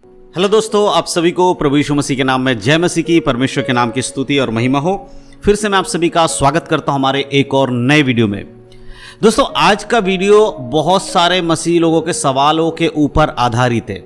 Hello दोस्तों, आप सभी को प्रभु यीशु मसीह के नाम में जय मसीह की, परमेश्वर के नाम की स्तुति और महिमा हो। फिर से मैं आप सभी का स्वागत करता हूं हमारे एक और नए वीडियो में। दोस्तों, आज का वीडियो बहुत सारे मसीह लोगों के सवालों के ऊपर आधारित है।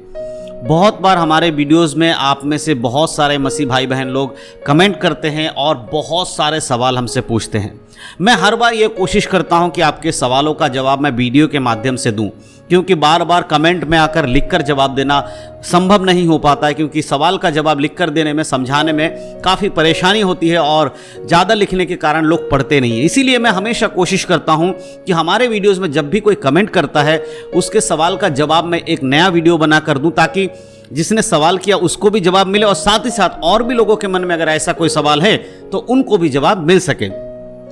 बहुत बार हमारे वीडियोस में आप में से बहुत सारे मसीह भाई बहन लोग कमेंट करते हैं और बहुत सारे सवाल हमसे पूछते हैं। मैं हर बार ये कोशिश करता हूं कि आपके सवालों का जवाब मैं वीडियो के माध्यम से दूं, क्योंकि बार बार कमेंट में आकर लिखकर जवाब देना संभव नहीं हो पाता है, क्योंकि सवाल का जवाब लिखकर देने में, समझाने में काफ़ी परेशानी होती है और ज़्यादा लिखने के कारण लोग पढ़ते नहीं हैं। इसीलिए मैं हमेशा कोशिश करता हूं कि हमारे वीडियोस में जब भी कोई कमेंट करता है उसके सवाल का जवाब मैं एक नया वीडियो बना कर दूं, ताकि जिसने सवाल किया उसको भी जवाब मिले और साथ ही साथ और भी लोगों के मन में अगर ऐसा कोई सवाल है तो उनको भी जवाब मिल सके।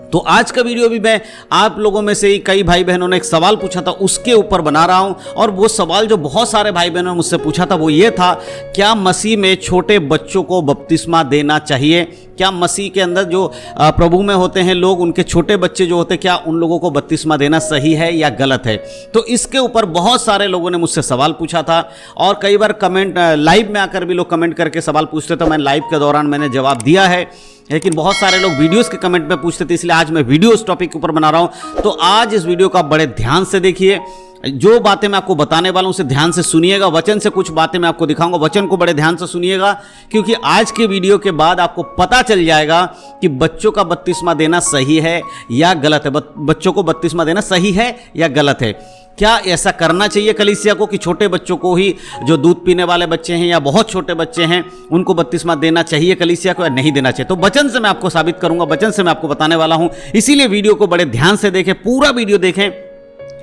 तो आज का वीडियो भी मैं आप लोगों में से ही कई भाई बहनों ने एक सवाल पूछा था, उसके ऊपर बना रहा हूं। और वो सवाल जो बहुत सारे भाई बहनों ने मुझसे पूछा था वो ये था, क्या मसीह में छोटे बच्चों को बपतिस्मा देना चाहिए? क्या मसीह के अंदर जो प्रभु में होते हैं लोग, उनके छोटे बच्चे जो होते हैं, क्या उन लोगों को बपतिस्मा देना सही है या गलत है? तो इसके ऊपर बहुत सारे लोगों ने मुझसे सवाल पूछा था और कई बार कमेंट लाइव में आकर भी लोग कमेंट करके सवाल पूछते, तो मैं लाइव के दौरान मैंने जवाब दिया है। लेकिन बहुत सारे लोग वीडियोस के कमेंट में पूछते थे, इसलिए आज मैं वीडियो इस टॉपिक के ऊपर बना रहा हूं। तो आज इस वीडियो का बड़े ध्यान से देखिए। जो बातें मैं आपको बताने वाला हूं उसे ध्यान से सुनिएगा। वचन से कुछ बातें मैं आपको दिखाऊंगा, वचन को बड़े ध्यान से सुनिएगा, क्योंकि आज के वीडियो के बाद आपको पता चल जाएगा कि बच्चों का बपतिस्मा देना सही है या गलत है। बच्चों को बपतिस्मा देना सही है या गलत है? क्या ऐसा करना चाहिए कलीसिया को कि छोटे बच्चों को ही, जो दूध पीने वाले बच्चे हैं या बहुत छोटे बच्चे हैं, उनको बपतिस्मा देना चाहिए कलीसिया को या नहीं देना चाहिए? तो वचन से मैं आपको साबित करूंगा, वचन से मैं आपको बताने वाला हूं। इसीलिए वीडियो को बड़े ध्यान से देखें, पूरा वीडियो देखें,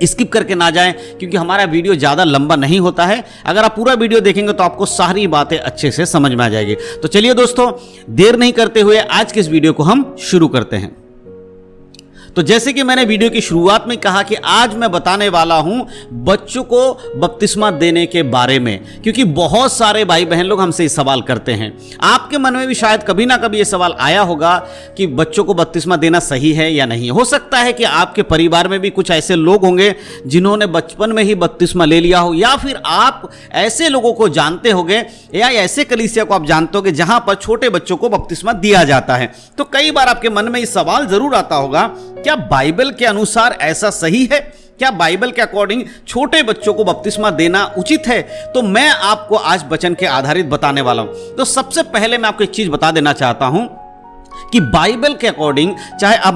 स्किप करके ना जाएं, क्योंकि हमारा वीडियो ज़्यादा लंबा नहीं होता है। अगर आप पूरा वीडियो देखेंगे तो आपको सारी बातें अच्छे से समझ में आ जाएगी। तो चलिए दोस्तों, देर नहीं करते हुए आज के इस वीडियो को हम शुरू करते हैं। तो जैसे कि मैंने वीडियो की शुरुआत में कहा कि आज मैं बताने वाला हूं बच्चों को बपतिस्मा देने के बारे में, क्योंकि बहुत सारे भाई बहन लोग हमसे सवाल करते हैं। आपके मन में भी शायद कभी ना कभी ये सवाल आया होगा कि बच्चों को बपतिस्मा देना सही है या नहीं। हो सकता है कि आपके परिवार में भी कुछ ऐसे लोग होंगे जिन्होंने बचपन में ही बपतिस्मा ले लिया हो, या फिर आप ऐसे लोगों को जानते होंगे या ऐसे कलीसिया को आप जानते होंगे जहां पर छोटे बच्चों को बपतिस्मा दिया जाता है। तो कई बार आपके मन में ये सवाल जरूर आता होगा, क्या बाइबल के अनुसार ऐसा सही है? क्या बाइबल के अकॉर्डिंग छोटे बच्चों को बपतिस्मा देना उचित है? तो मैं आपको आज वचन के आधारित बताने वाला हूं। तो सबसे पहले मैं आपको एक चीज बता देना चाहता हूं कि बाइबल के अकॉर्डिंग, चाहे आप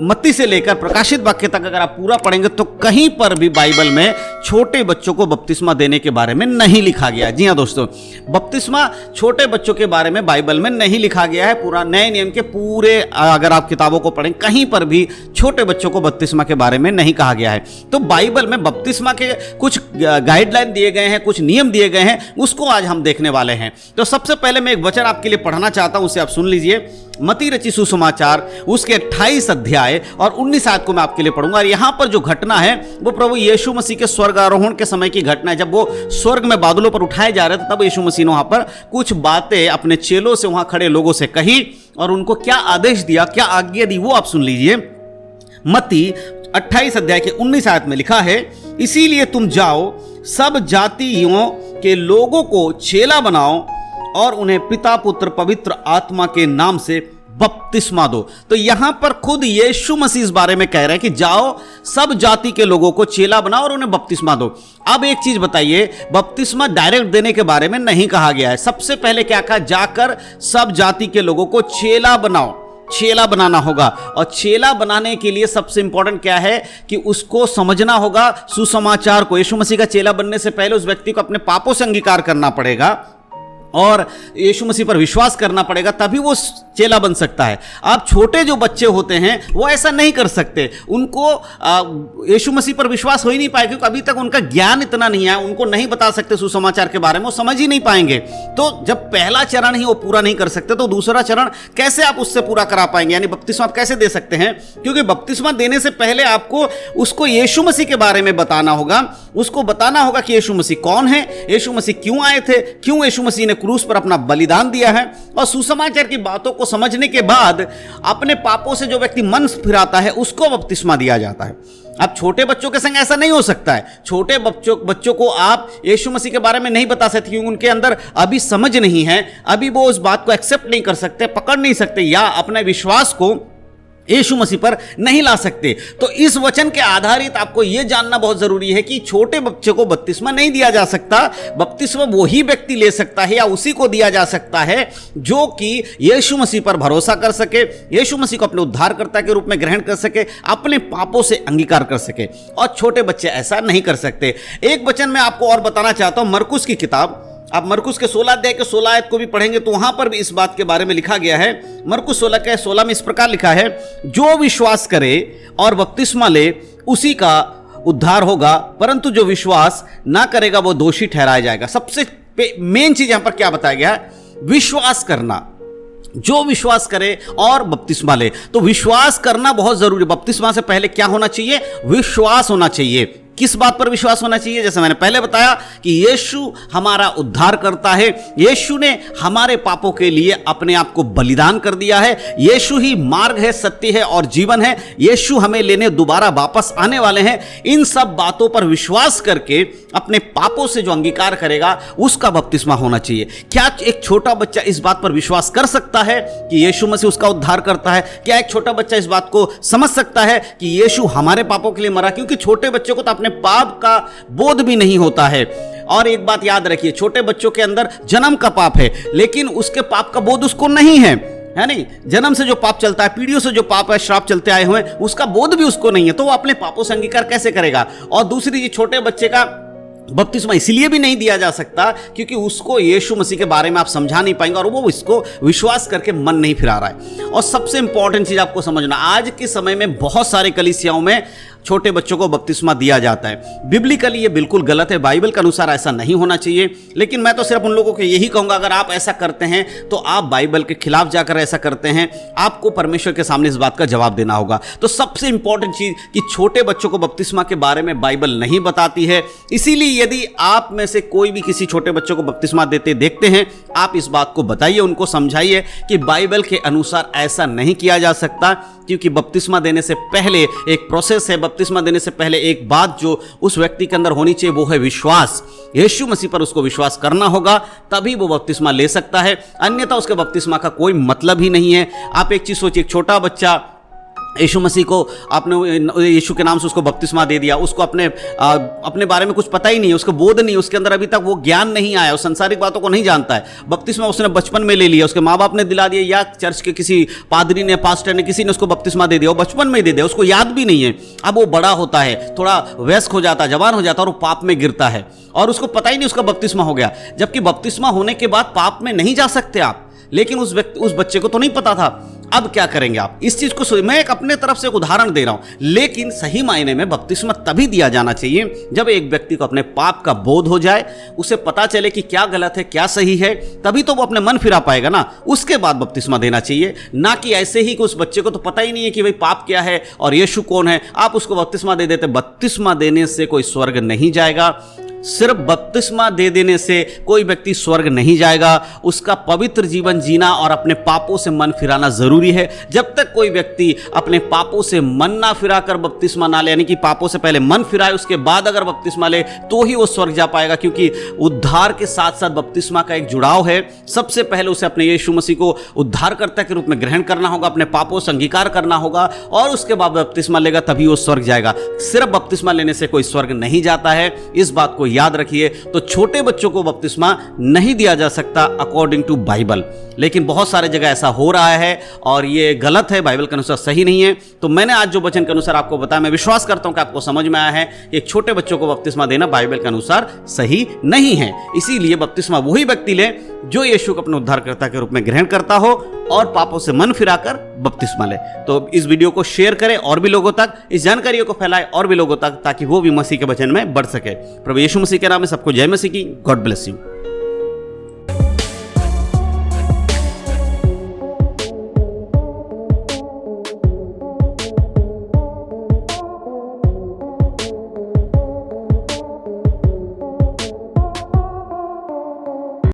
मत्ती से लेकर प्रकाशित वाक्य तक अगर आप पूरा पढ़ेंगे तो कहीं पर भी बाइबल में छोटे बच्चों को बपतिस्मा देने के बारे में नहीं लिखा गया। जी हां दोस्तों, बपतिस्मा छोटे बच्चों के बारे में बाइबल में नहीं लिखा गया है। पूरा नए नियम के पूरे अगर आप किताबों को पढ़ें, कहीं पर भी छोटे बच्चों को बपतिस्मा के बारे में नहीं कहा गया है। तो बाइबल में बपतिस्मा के कुछ गाइडलाइन दिए गए हैं, कुछ नियम दिए गए हैं, उसको आज हम देखने वाले हैं। तो सबसे पहले मैं एक वचन आपके लिए पढ़ना चाहता हूं, उसे आप सुन लीजिए। मत्ती रची सुसमाचार उसके 28 अध्याय और 19 आयत को मैं आपके लिए पढ़ूंगा। और यहां पर जो घटना है वो प्रभु यीशु मसीह के स्वर्गारोहण के समय की घटना है। जब वो स्वर्ग में बादलों पर उठाए जा रहे थे, तब यीशु मसीह ने वहां पर कुछ बातें अपने चेलों से, वहां खड़े लोगों से कही और उनको क्या आदेश दिया, क्या आज्ञा दी, वो आप सुन लीजिए। मत्ती 28 अध्याय के 19 आयत में लिखा है, इसीलिए तुम जाओ, सब जातियों के लोगों को चेला बनाओ और उन्हें पिता पुत्र पवित्र आत्मा के नाम से बपतिस्मा दो। तो यहां पर खुद यीशु मसीह इस बारे में कह रहे हैं कि जाओ, सब जाति के लोगों को चेला बनाओ और उन्हें बपतिस्मा दो। अब एक चीज बताइए, बपतिस्मा डायरेक्ट देने के बारे में नहीं कहा गया है। सबसे पहले क्या कहा? जाकर सब जाति के लोगों को चेला बनाओ। चेला बनाना होगा, और चेला बनाने के लिए सबसे इंपॉर्टेंट क्या है कि उसको समझना होगा सुसमाचार को। यीशु मसीह का चेला बनने से पहले उस व्यक्ति को अपने पापों से अंगीकार करना पड़ेगा और यीशु मसीह पर विश्वास करना पड़ेगा, तभी वो चेला बन सकता है। अब छोटे जो बच्चे होते हैं वो ऐसा नहीं कर सकते, उनको यीशु मसीह पर विश्वास हो ही नहीं पाएगा, क्योंकि अभी तक उनका ज्ञान इतना नहीं है, उनको नहीं बता सकते सुसमाचार के बारे में, वो समझ ही नहीं पाएंगे। तो जब पहला चरण ही वो पूरा नहीं कर सकते तो दूसरा चरण कैसे आप उससे पूरा करा पाएंगे, यानी बपतिस्मा आप कैसे दे सकते हैं? क्योंकि बपतिस्मा देने से पहले आपको उसको यीशु मसीह के बारे में बताना होगा, उसको बताना होगा कि यीशु मसीह कौन है, यीशु मसीह क्यों आए थे, क्यों यीशु मसीह ने क्रूस पर अपना बलिदान दिया है, और सुसमाचार की बातों को समझने के बाद अपने पापों से जो व्यक्ति मन फिराता है उसको बपतिस्मा दिया जाता है। अब छोटे बच्चों के संग ऐसा नहीं हो सकता है। छोटे बच्चों को आप यीशु मसीह के बारे में नहीं बता सकते क्योंकि उनके अंदर अभी समझ नहीं है, अभी वो उस बात को एक्सेप्ट नहीं कर सकते, पकड़ नहीं सकते या अपने विश्वास को यीशु मसीह पर नहीं ला सकते। तो इस वचन के आधारित आपको यह जानना बहुत जरूरी है कि छोटे बच्चे को बपतिस्मा नहीं दिया जा सकता। बपतिस्मा वही व्यक्ति ले सकता है या उसी को दिया जा सकता है जो कि यीशु मसीह पर भरोसा कर सके, यीशु मसीह को अपने उद्धारकर्ता के रूप में ग्रहण कर सके, अपने पापों से अंगीकार कर सके। और छोटे बच्चे ऐसा नहीं कर सकते। एक वचन मैं आपको और बताना चाहता हूं, मरकुस की किताब, आप मरकुस के 16 अध्याय के 16 आयत को भी पढ़ेंगे तो वहां पर भी इस बात के बारे में लिखा गया है। मरकुस 16 के 16 में इस प्रकार लिखा है, जो विश्वास करे और बपतिस्मा ले उसी का उद्धार होगा, परंतु जो विश्वास ना करेगा वो दोषी ठहराया जाएगा। सबसे मेन चीज यहां पर क्या बताया गया है? विश्वास करना। जो विश्वास करे और बपतिस्मा ले, तो विश्वास करना बहुत जरूरी। बपतिस्मा से पहले क्या होना चाहिए? विश्वास होना चाहिए। किस बात पर विश्वास होना चाहिए? जैसे मैंने पहले बताया कि यीशु हमारा उद्धार करता है, यीशु ने हमारे पापों के लिए अपने आप को बलिदान कर दिया है, यीशु ही मार्ग है, सत्य है और जीवन है, यीशु हमें लेने दोबारा वापस आने वाले हैं। इन सब बातों पर विश्वास करके अपने पापों से जो अंगीकार करेगा उसका बपतिस्मा होना चाहिए। क्या एक छोटा बच्चा इस बात पर विश्वास कर सकता है कि यीशु मसीह उसका उद्धार करता है? क्या एक छोटा बच्चा इस बात को समझ सकता है कि यीशु हमारे पापों के लिए मरा? क्योंकि छोटे बच्चों को तो अपने पाप का बोध भी नहीं होता है। और एक बात याद रखिए, छोटे बच्चों के अंदर जन्म का पाप है लेकिन उसके पाप का बोध उसको नहीं है नहीं? जन्म से जो पाप चलता है, पीढ़ियों से जो पाप है, श्राप चलते आए हुए, उसका बोध भी उसको नहीं है, तो वो अपने पापों से अंगीकार कैसे करेगा? और दूसरी चीज, छोटे बच्चे का बपतिस्मा इसलिए भी नहीं दिया जा सकता क्योंकि उसको यीशु मसीह के बारे में आप समझा नहीं पाएंगे और वो इसको विश्वास करके मन नहीं फिरा रहा है। और सबसे इंपॉर्टेंट चीज आपको समझना, आज के समय में बहुत सारे कलीसियाओं में छोटे बच्चों को बपतिस्मा दिया जाता है। बिब्लिकली ये बिल्कुल गलत है, बाइबल के अनुसार ऐसा नहीं होना चाहिए। लेकिन मैं तो सिर्फ उन लोगों को यही कहूंगा, अगर आप ऐसा करते हैं तो आप बाइबल के खिलाफ जाकर ऐसा करते हैं, आपको परमेश्वर के सामने इस बात का जवाब देना होगा। तो सबसे इंपॉर्टेंट चीज कि छोटे बच्चों को बपतिस्मा के बारे में बाइबल नहीं बताती है। इसीलिए यदि आप में से कोई भी किसी छोटे बच्चों को बपतिस्मा देते देखते हैं, आप इस बात को बताइए, उनको समझाइए कि बाइबल के अनुसार ऐसा नहीं किया जा सकता। क्योंकि बपतिस्मा देने से पहले एक प्रोसेस है, बपतिस्मा देने से पहले एक बात जो उस व्यक्ति के अंदर होनी चाहिए वो है विश्वास। यीशु मसीह पर उसको विश्वास करना होगा, तभी वो बपतिस्मा ले सकता है, अन्यथा उसके बपतिस्मा का कोई मतलब ही नहीं है। आप एक चीज सोचिए, एक छोटा बच्चा यीशु मसीह को, आपने यीशु के नाम से उसको बपतिस्मा दे दिया, उसको अपने बारे में कुछ पता ही नहीं है, उसको बोध नहीं, उसके अंदर अभी तक वो ज्ञान नहीं आया, उस संसारिक बातों को नहीं जानता है। बपतिस्मा उसने बचपन में ले लिया, उसके माँ बाप ने दिला दिया या चर्च के किसी पादरी ने, पास्टर ने, किसी ने उसको बपतिस्मा दे दिया, वो बचपन में दे दिया, उसको याद भी नहीं है। अब वो बड़ा होता है, थोड़ा वयस्क हो जाता है, जवान हो जाता है और वो पाप में गिरता है और उसको पता ही नहीं उसका बपतिस्मा हो गया। जबकि बपतिस्मा होने के बाद पाप में नहीं जा सकते आप, लेकिन उस बच्चे को तो नहीं पता था। अब क्या करेंगे आप? इस चीज को मैं एक अपने तरफ से एक उदाहरण दे रहा हूं, लेकिन सही मायने में बपतिस्मा तभी दिया जाना चाहिए जब एक व्यक्ति को अपने पाप का बोध हो जाए, उसे पता चले कि क्या गलत है क्या सही है, तभी तो वो अपने मन फिरा पाएगा ना। उसके बाद बपतिस्मा देना चाहिए, ना कि ऐसे ही कि उस बच्चे को तो पता ही नहीं है कि भाई पाप क्या है और यीशु कौन है, आप उसको बपतिस्मा दे देते। बपतिस्मा देने से कोई स्वर्ग नहीं जाएगा, सिर्फ बपतिस्मा दे देने से कोई व्यक्ति स्वर्ग नहीं जाएगा, उसका पवित्र जीवन जीना और अपने पापों से मन फिराना जरूरी है। जब तक कोई व्यक्ति अपने पापों से मन ना फिराकर बपतिस्मा ना ले, यानी कि पापों से पहले मन फिराए उसके बाद अगर बपतिस्मा ले, तो ही वो स्वर्ग जा पाएगा। क्योंकि उद्धार के साथ साथ बपतिस्मा का एक जुड़ाव है। सबसे पहले उसे अपने यीशु मसीह को उद्धारकर्ता के रूप में ग्रहण करना होगा, अपने पापों से अंगीकार करना होगा और उसके बाद बपतिस्मा लेगा, तभी वो स्वर्ग जाएगा। सिर्फ बपतिस्मा लेने से कोई स्वर्ग नहीं जाता है, इस बात को याद रखिए। तो छोटे बच्चों को बपतिस्मा नहीं दिया जा सकता अकॉर्डिंग टू बाइबल, लेकिन बहुत सारे जगह ऐसा हो रहा है और ये गलत है, बाइबल के अनुसार सही नहीं है। तो मैंने आज जो वचन के अनुसार आपको बताया, मैं विश्वास करता हूं कि आपको समझ में आया है कि एक छोटे बच्चों को बपतिस्मा देना बाइबल के अनुसार सही नहीं है। इसीलिए बपतिस्मा वही व्यक्ति ले जो यीशु को अपने उद्धारकर्ता के रूप में ग्रहण करता हो और पापों से मन फिराकर बपतिस्मा ले। तो इस वीडियो को शेयर करें और भी लोगों तक, इस जानकारी को फैलाएं और भी लोगों तक, ताकि वो भी मसीह के वचन में बढ़ सके। प्रभु यीशु मसीह के नाम में सबको जय मसीह की। God bless you.